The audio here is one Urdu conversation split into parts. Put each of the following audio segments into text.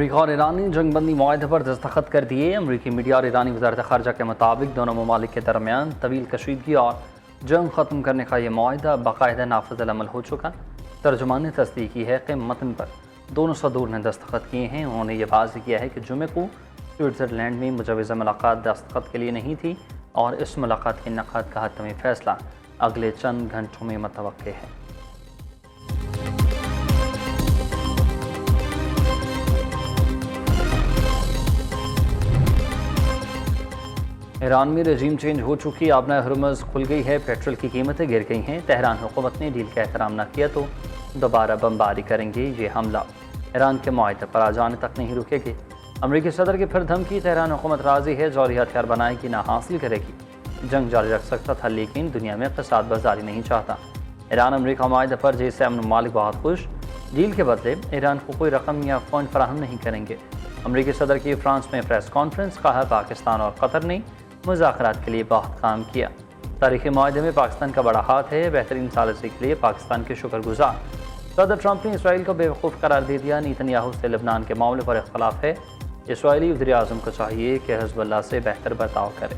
امریکہ اور ایران نے جنگ بندی معاہدے پر دستخط کر دیے۔ امریکی میڈیا اور ایرانی وزارت خارجہ کے مطابق دونوں ممالک کے درمیان طویل کشیدگی اور جنگ ختم کرنے کا یہ معاہدہ باقاعدہ نافذ العمل ہو چکا۔ ترجمان نے تصدیق کی ہے کہ متن پر دونوں صدور نے دستخط کیے ہیں۔ انہوں نے یہ واضح کیا ہے کہ جمعے کو سوئٹزرلینڈ میں مجوزہ ملاقات دستخط کے لیے نہیں تھی اور اس ملاقات کے انعقاد کا حتمی فیصلہ اگلے چند گھنٹوں میں متوقع ہے۔ ایران میں رجیم چینج ہو چکی، آبنہ ہرمز کھل گئی ہے، پیٹرول کی قیمتیں گر گئی ہیں۔ تہران حکومت نے ڈیل کا احترام نہ کیا تو دوبارہ بمباری کریں گے۔ یہ حملہ ایران کے معاہدے پر آ جانے تک نہیں رکے گے۔ امریکی صدر کی پھر دھمکی، تہران حکومت راضی ہے، جوہری ہتھیار بنائے گی نہ حاصل کرے گی۔ جنگ جاری رکھ سکتا تھا لیکن دنیا میں اقتصاد بازاری نہیں چاہتا۔ ایران امریکہ معاہدے پر G7 ممالک بہت خوش، ڈیل کے بدلے ایران کو کوئی رقم یا فنڈ فراہم نہیں کریں گے۔ امریکی صدر کی فرانس میں پریس کانفرنس، کہا پاکستان اور قطر نے مذاکرات کے لیے بہت کام کیا۔ تاریخی معاہدے میں پاکستان کا بڑا ہاتھ ہے، بہترین ثالثی کے لیے پاکستان کے شکر گزار۔ صدر ٹرمپ نے اسرائیل کو بیوقوف قرار دے دیا۔ نیتن یاہو سے لبنان کے معاملے پر اختلاف ہے، اسرائیلی وزیر اعظم کو چاہیے کہ حزب اللہ سے بہتر برتاؤ کرے۔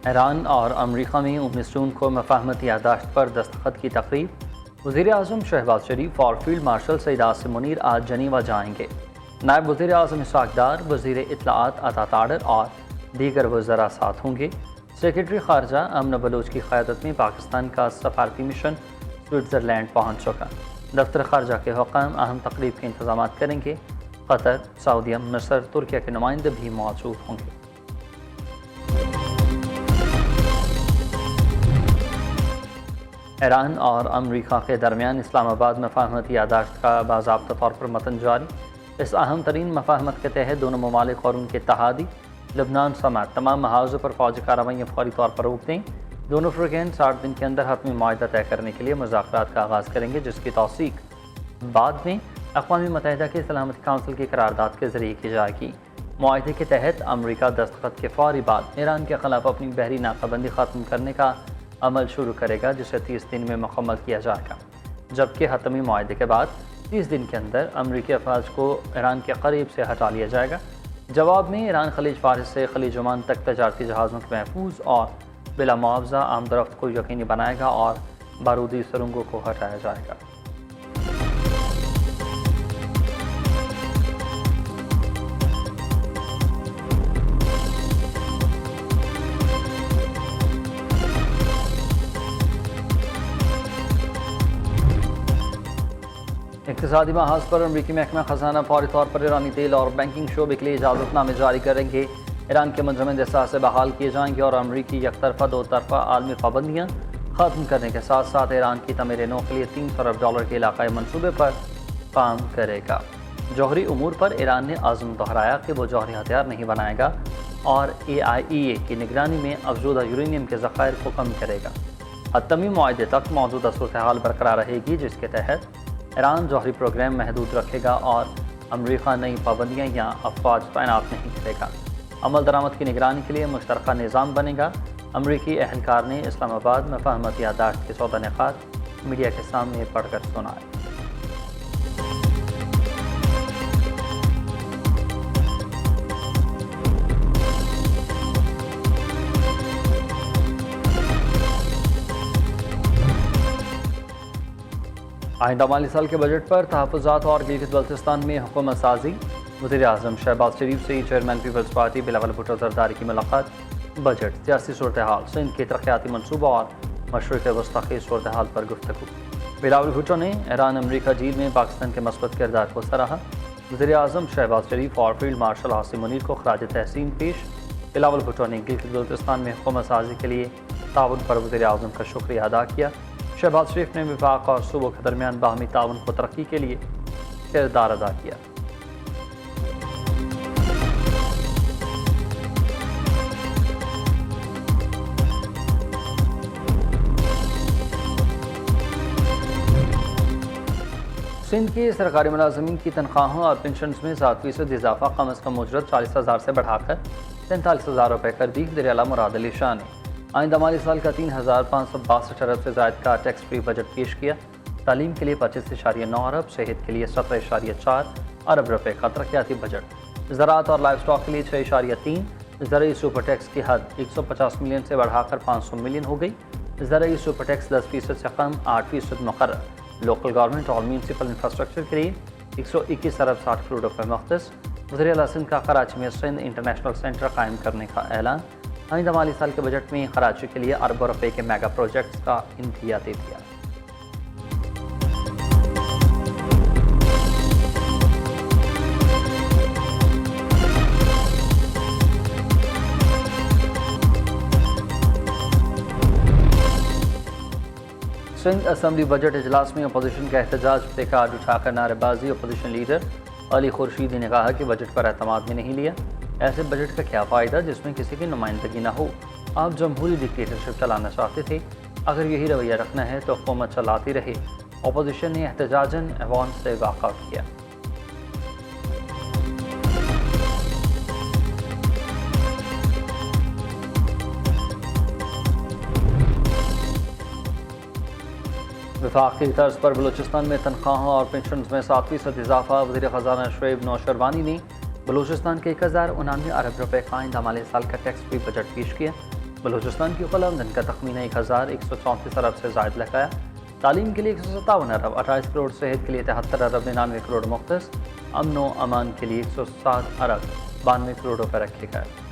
ایران اور امریکہ میں 19 جون کو مفاہمتی یادداشت پر دستخط کی تقریب۔ وزیر اعظم شہباز شریف اور فیلڈ مارشل سعید عاصم منیر آج جنیوا جائیں گے۔ نائب وزیر اعظم اسحاق ڈار، وزیر اطلاعات عطا تاڑر اور دیگر وزراء ساتھ ہوں گے۔ سیکرٹری خارجہ امن بلوچ کی قیادت میں پاکستان کا سفارتی مشن سوئٹزرلینڈ پہنچ چکا۔ دفتر خارجہ کے حکام اہم تقریب کے انتظامات کریں گے۔ قطر، سعودیہ، مصر، ترکیہ کے نمائندے بھی موجود ہوں گے۔ ایران اور امریکہ کے درمیان اسلام آباد مفاہمتی یادداشت کا باضابطہ طور پر متن جاری۔ اس اہم ترین مفاہمت کے تحت دونوں ممالک اور ان کے اتحادی لبنان سمیت تمام محاذوں پر فوجی کارروائیاں فوری طور پر روک دیں۔ دونوں فریقین 60 دن کے اندر حتمی معاہدہ طے کرنے کے لیے مذاکرات کا آغاز کریں گے، جس کی توثیق بعد میں اقوام متحدہ کے سلامتی کونسل کی قرارداد کے ذریعے کی جائے گی۔ معاہدے کے تحت امریکہ دستخط کے فوری بعد ایران کے خلاف اپنی بحری ناکہ بندی ختم کرنے کا عمل شروع کرے گا، جسے 30 دن میں مکمل کیا جائے گا، جبکہ حتمی معاہدے کے بعد 30 دن کے اندر امریکی افواج کو ایران کے قریب سے ہٹا لیا جائے گا۔ جواب میں ایران خلیج فارس سے خلیج عمان تک تجارتی جہازوں کے محفوظ اور بلا معاوضہ آمد و رفت کو یقینی بنائے گا اور بارودی سرنگوں کو ہٹایا جائے گا۔ اقتصادی محاذ پر امریکی محکمہ خزانہ فوری طور پر ایرانی تیل اور بینکنگ شعبے کے لیے اجازت نامے جاری کریں گے۔ ایران کے منجمد اثاثے بحال کیے جائیں گے اور امریکی یک طرفہ دو طرفہ عالمی پابندیاں ختم کرنے کے ساتھ ساتھ ایران کی تعمیر نو کے لیے $300 ارب کے علاقائی منصوبے پر کام کرے گا۔ جوہری امور پر ایران نے عزم دہرایا کہ وہ جوہری ہتھیار نہیں بنائے گا اور AIEA کی نگرانی میں افزودہ یورینیم کے ذخائر کو کم کرے گا۔ حتمی معاہدے تک موجودہ صورتحال برقرار رہے گی، جس کے تحت ایران جوہری پروگرام محدود رکھے گا اور امریکہ نئی پابندیاں یا افواج تعینات نہیں کرے گا۔ عمل درآمد کی نگرانی کے لیے مشترکہ نظام بنے گا۔ امریکی اہلکار نے اسلام آباد مفاہمتی یادداشت کے 14 نکات میڈیا کے سامنے پڑھ کر سنائے۔ آئندہ مالی سال کے بجٹ پر تحفظات اور گلگت بلتستان میں حکومت سازی۔ وزیر اعظم شہباز شریف سے chairman Peoples Party Bilawal Bhutto Zardari کی ملاقات۔ بجٹ، سیاسی صورتحال، سندھ کے ترقیاتی منصوبہ اور مشرق وسطی کی صورتحال پر گفتگو۔ بلاول بھٹو نے ایران امریکہ ڈیل میں پاکستان کے مثبت کردار کو سراہا۔ وزیر اعظم شہباز شریف اور فیلڈ مارشل عاصم منیر کو خراج تحسین پیش۔ بلاول بھٹو نے گلگت بلتستان میں حکومت سازی کے لیے تعاون پر وزیر اعظم کا شکریہ ادا کیا۔ شہباز شریف نے وفاق اور صوبوں کے درمیان باہمی تعاون کو ترقی کے لیے کردار ادا کیا۔ سندھ کے سرکاری ملازمین کی تنخواہوں اور پنشنز میں 7% اضافہ کم از کم اجرت 40,000 سے بڑھا کر 43,000 روپے کر دی۔ وزیر اعلیٰ مراد علی شاہ نے آئندہ مالی سال کا 3,562 ارب سے زائد کا ٹیکس فری بجٹ پیش کیا۔ تعلیم کے لیے 25.9 ارب، صحت کے لیے 17.4 ارب روپے کا ترقیاتی بجٹ، زراعت اور لائف اسٹاک کے لیے 6.3، زرعی سپر ٹیکس کی حد 150 ملین سے بڑھا کر 500 ملین ہو گئی، زرعی سپر ٹیکس 10% سے کم 8% مقرر، لوکل گورنمنٹ اور میونسپل انفراسٹرکچر کے لیے 121 ارب 60 کروڑ روپے مختص۔ وزیر اعلیٰ سندھ کا کراچی میں سندھ انٹرنیشنل سینٹر قائم کرنے کا اعلان۔ آئندہ مالی سال کے بجٹ میں کراچی کے لیے اربوں روپے کے میگا پروجیکٹس کا عندیہ دے دیا۔ سندھ اسمبلی بجٹ اجلاس میں اپوزیشن کا احتجاج پہ کارڈ اٹھا کر نعرے بازی۔ اپوزیشن لیڈر علی خورشیدی نے کہا کہ بجٹ پر اعتماد میں نہیں لیا۔ ایسے بجٹ کا کیا فائدہ جس میں کسی کی نمائندگی نہ ہو؟ آپ جمہوری ڈکٹیٹرشپ چلانا چاہتے تھے، اگر یہی رویہ رکھنا ہے تو حکومت چلاتی رہے۔ اپوزیشن نے احتجاجاً ایوان سے واک آؤٹ کیا۔ وفاقی طرز پر بلوچستان میں تنخواہوں اور پنشنز میں 7% اضافہ۔ وزیر خزانہ شعیب نوشروانی نے بلوچستان کے 1099 ارب روپے کا آئندہ مالی سال کا ٹیکس فری بجٹ پیش کیا۔ بلوچستان کی کل آمدن کا تخمینہ 1134 ارب سے زائد لگایا۔ تعلیم کے لیے 157 ارب 28 کروڑ، صحت کے لیے 73 ارب 99 کروڑ مختص، امن و امان کے لیے 107 ارب 92 کروڑ روپے رکھے گئے۔